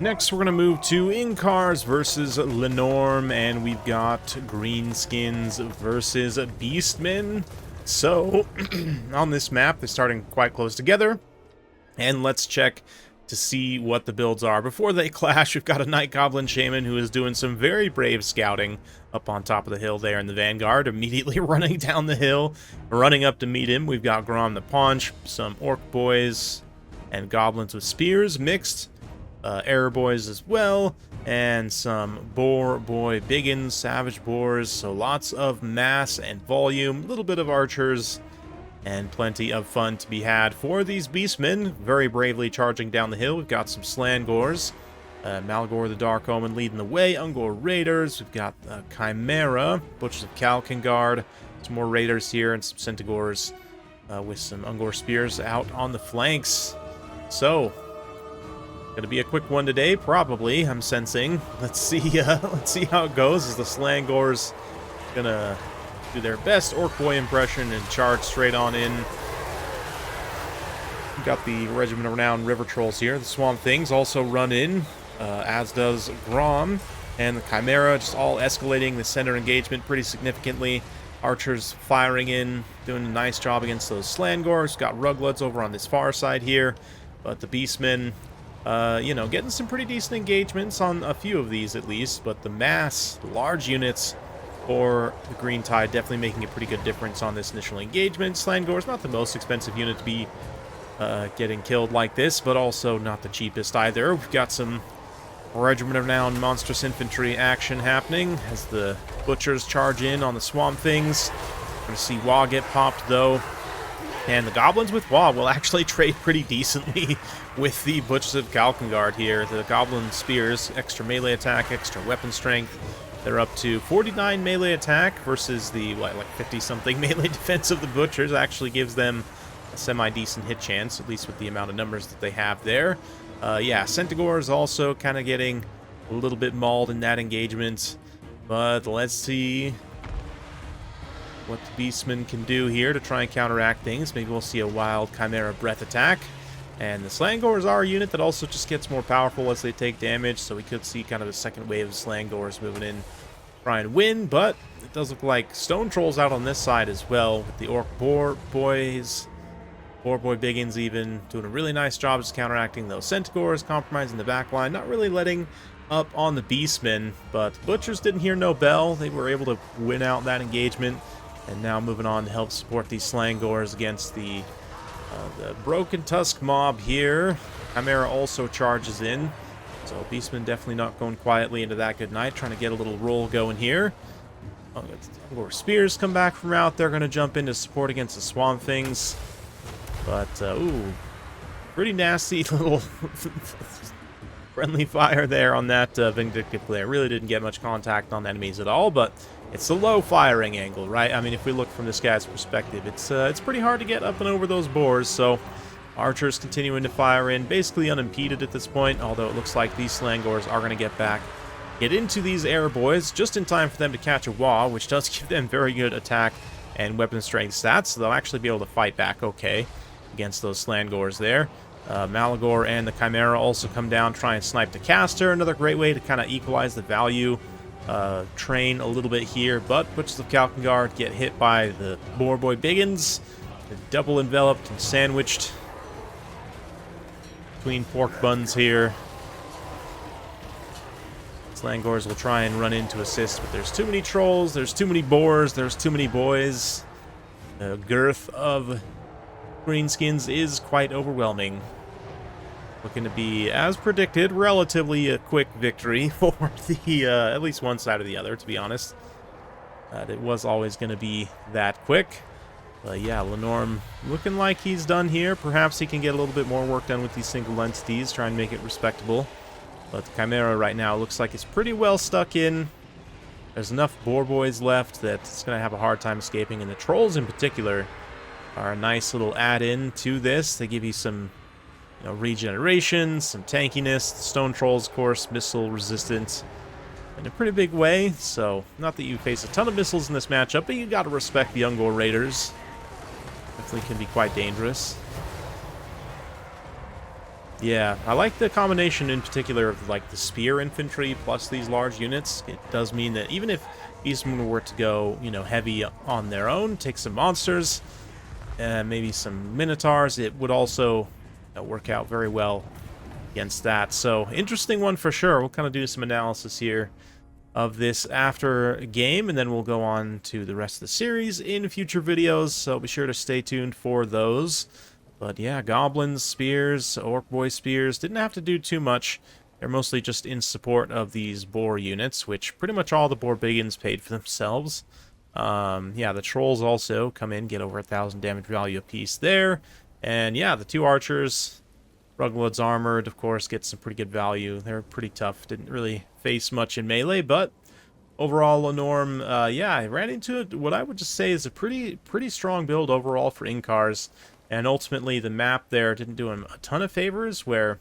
Next, we're going to move to Incars versus Lenorm, and we've got Greenskins versus Beastmen. So, on this map, they're starting quite close together, and let's check to see what the builds are. Before they clash, we've got a Night Goblin Shaman who is doing some very brave scouting up on top of the hill there in the vanguard, immediately running down the hill, running up to meet him. We've got Grom the Paunch, some Orc Boys, and Goblins with Spears mixed. Error Boys as well, and some Boar Boy Biggins, Savage Boars, so lots of mass and volume, a little bit of archers, and plenty of fun to be had for these Beastmen, very bravely charging down the hill. We've got some Slangors, Malgor the Dark Omen leading the way, Ungor Raiders, we've got Chimera, Butchers of Kalkengard, some more Raiders here, and some Centaurs with some Ungor Spears out on the flanks. So, gonna be a quick one today, probably, I'm sensing. Let's see how it goes as the Slangors gonna do their best Orc Boy impression and charge straight on in. We've got the Regiment of Renowned River Trolls here. The Swamp Things also run in, as does Grom, and the Chimera just all escalating the center engagement pretty significantly. Archers firing in, doing a nice job against those Slangors. Got Rugloods over on this far side here, but the Beastmen, you know, getting some pretty decent engagements on a few of these at least, but the mass, large units for the Green Tide definitely making a pretty good difference on this initial engagement. Slangor's not the most expensive unit to be getting killed like this, but also not the cheapest either. We've got some Regiment of Renowned Monstrous Infantry action happening as the Butchers charge in on the Swamp Things. We're going to see Wah get popped though. And the Goblins with Wah will actually trade pretty decently with the Butchers of Kalkengard here. The Goblin Spears, extra melee attack, extra weapon strength. They're up to 49 melee attack versus the, like 50-something melee defense of the Butchers. Actually gives them a semi-decent hit chance, at least with the amount of numbers that they have there. Yeah, Centaur is also kind of getting a little bit mauled in that engagement. But let's see what the Beastmen can do here to try and counteract things. Maybe we'll see a wild Chimera Breath attack. And the Slangors are a unit that also just gets more powerful as they take damage, so we could see kind of a second wave of Slangors moving in, try and win, but it does look like Stone Trolls out on this side as well, with the Orc Boar Boys, Boar Boy Biggins even, doing a really nice job just counteracting those Centaurs, compromising the back line, not really letting up on the Beastmen, but Butchers didn't hear no bell. They were able to win out that engagement. And now moving on to help support these Slangors against the Broken Tusk mob here. Chimera also charges in. So Beastmen definitely not going quietly into that good night. Trying to get a little roll going here. Or Spears come back from out. They're going to jump in to support against the Swamp Things. But, ooh, pretty nasty little friendly fire there on that Vindictive Glare. Really didn't get much contact on enemies at all, but it's a low firing angle, right? I mean, if we look from this guy's perspective, it's pretty hard to get up and over those boars, so archers continuing to fire in, basically unimpeded at this point, although it looks like these Slangors are going to get into these Air Boys just in time for them to catch a Wah, which does give them very good attack and weapon strength stats, so they'll actually be able to fight back okay against those Slangors there. Malagor and the Chimera also come down, try and snipe the caster. Another great way to kind of equalize the value train a little bit here, but Butchers of Kalkengard get hit by the Boar Boy Biggins. They're double enveloped and sandwiched between pork buns here. Slangors will try and run in to assist, but there's too many trolls, there's too many boars, there's too many boys. The girth of Greenskins is quite overwhelming. Looking to be, as predicted, relatively a quick victory for the at least one side or the other, to be honest. It was always going to be that quick. But yeah, Lenorm looking like he's done here. Perhaps he can get a little bit more work done with these single entities, try and make it respectable. But the Chimera right now looks like it's pretty well stuck in. There's enough Boar Boys left that it's going to have a hard time escaping, and the Trolls in particular are a nice little add-in to this. They give you some, you know, regeneration, some tankiness. The Stone Trolls, of course, missile resistance in a pretty big way. So, not that you face a ton of missiles in this matchup, but you got to respect the Ungor Raiders. Definitely can be quite dangerous. Yeah, I like the combination in particular of like the spear infantry plus these large units. It does mean that even if Beastmen were to go, heavy on their own, take some monsters, maybe some minotaurs, it would also work out very well against that. So interesting one for sure. We'll kind of do some analysis here of this after game, and then we'll go on to the rest of the series in future videos, so be sure to stay tuned for those. But yeah, goblins, spears, orc boy spears, didn't have to do too much. They're mostly just in support of these boar units, which pretty much all the boar biggins paid for themselves. Yeah, the trolls also come in, get over 1,000 damage value apiece there. And yeah, the two archers, Ruglud's armored, of course, gets some pretty good value. They're pretty tough. Didn't really face much in melee, but overall, Lenorm, yeah, I ran into what I would just say is a pretty strong build overall for Inkars. And ultimately, the map there didn't do him a ton of favors, where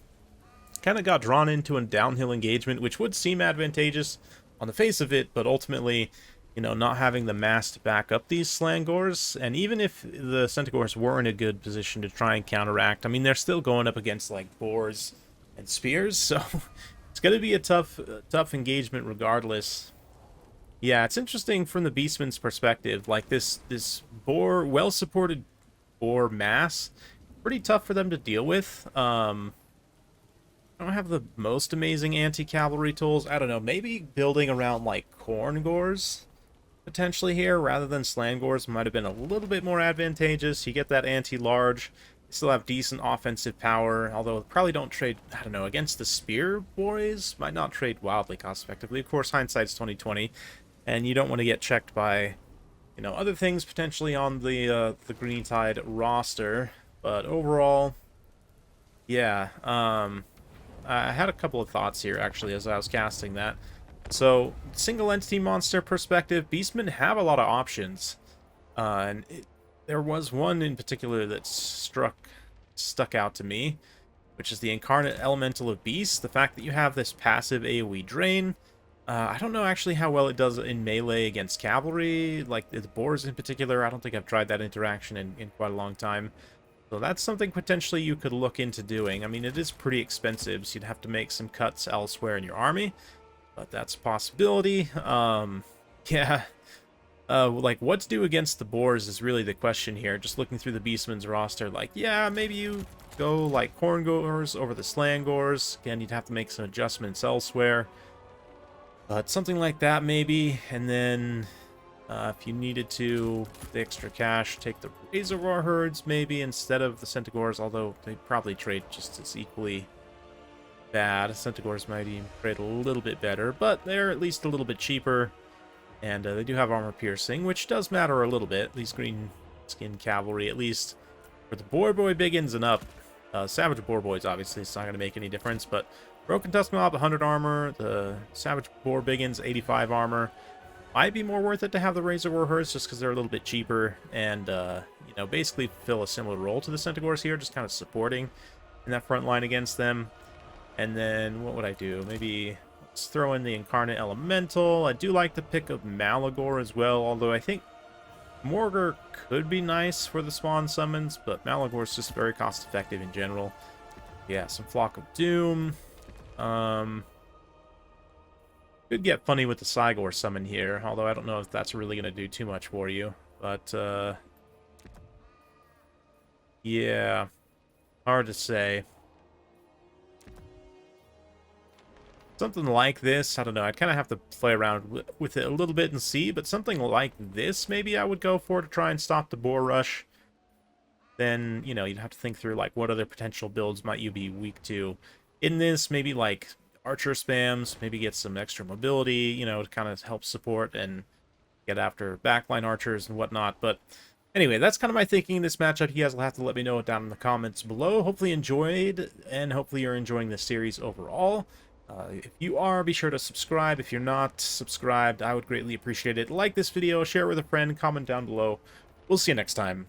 kind of got drawn into a downhill engagement, which would seem advantageous on the face of it, but ultimately, not having the mass to back up these Slangors, and even if the Centaurs were in a good position to try and counteract, I mean, they're still going up against, like, boars and spears, so it's going to be a tough engagement regardless. Yeah, it's interesting from the Beastman's perspective, like, this boar, well-supported boar mass, pretty tough for them to deal with. I don't have the most amazing anti-cavalry tools. I don't know, maybe building around, like, corn gores potentially here, rather than Slangors, might have been a little bit more advantageous. You get that anti-large, you still have decent offensive power, although probably don't trade, I don't know, against the spear boys, might not trade wildly cost-effectively. Of course, hindsight's 2020, and you don't want to get checked by, other things potentially on the Green Tide roster, but overall, yeah, I had a couple of thoughts here, actually, as I was casting that. So, single entity monster perspective, Beastmen have a lot of options. There was one in particular that stuck out to me, which is the Incarnate Elemental of Beast. The fact that you have this passive AoE drain. I don't know actually how well it does in melee against cavalry, like the boars in particular. I don't think I've tried that interaction in quite a long time. So that's something potentially you could look into doing. I mean, it is pretty expensive, so you'd have to make some cuts elsewhere in your army. But that's a possibility. Yeah. Like, what to do against the boars is really the question here. Just looking through the Beastman's roster, like, yeah, maybe you go, like, Corngors over the Slangors. Again, you'd have to make some adjustments elsewhere. But something like that, maybe. And then, if you needed to, the extra cash, take the Razor Herds, maybe, instead of the Centaurs, although they probably trade just as equally bad. Centaurs might even trade a little bit better, but they're at least a little bit cheaper, and they do have armor piercing, which does matter a little bit. These green skin cavalry, at least for the boar boy biggins and up. Savage boar boys, obviously, it's not going to make any difference, but broken tusk mob 100 armor, the savage boar biggins 85 armor. Might be more worth it to have the Razor War Herds just because they're a little bit cheaper and basically fill a similar role to the Centaurs here, just kind of supporting in that front line against them. And then, what would I do? Maybe let's throw in the Incarnate Elemental. I do like the pick of Malagor as well, although I think Morgar could be nice for the spawn summons, but Malagor is just very cost-effective in general. Yeah, some Flock of Doom. Could get funny with the Cygor summon here, although I don't know if that's really going to do too much for you. But, yeah, hard to say. Something like this, I don't know, I'd kind of have to play around with it a little bit and see, but something like this maybe I would go for to try and stop the boar rush. Then, you'd have to think through, like, what other potential builds might you be weak to. In this, maybe, like, archer spams, maybe get some extra mobility, to kind of help support and get after backline archers and whatnot. But anyway, that's kind of my thinking in this matchup. You guys will have to let me know it down in the comments below. Hopefully you enjoyed, and hopefully you're enjoying this series overall. If you are, be sure to subscribe. If you're not subscribed, I would greatly appreciate it. Like this video, share it with a friend, comment down below. We'll see you next time.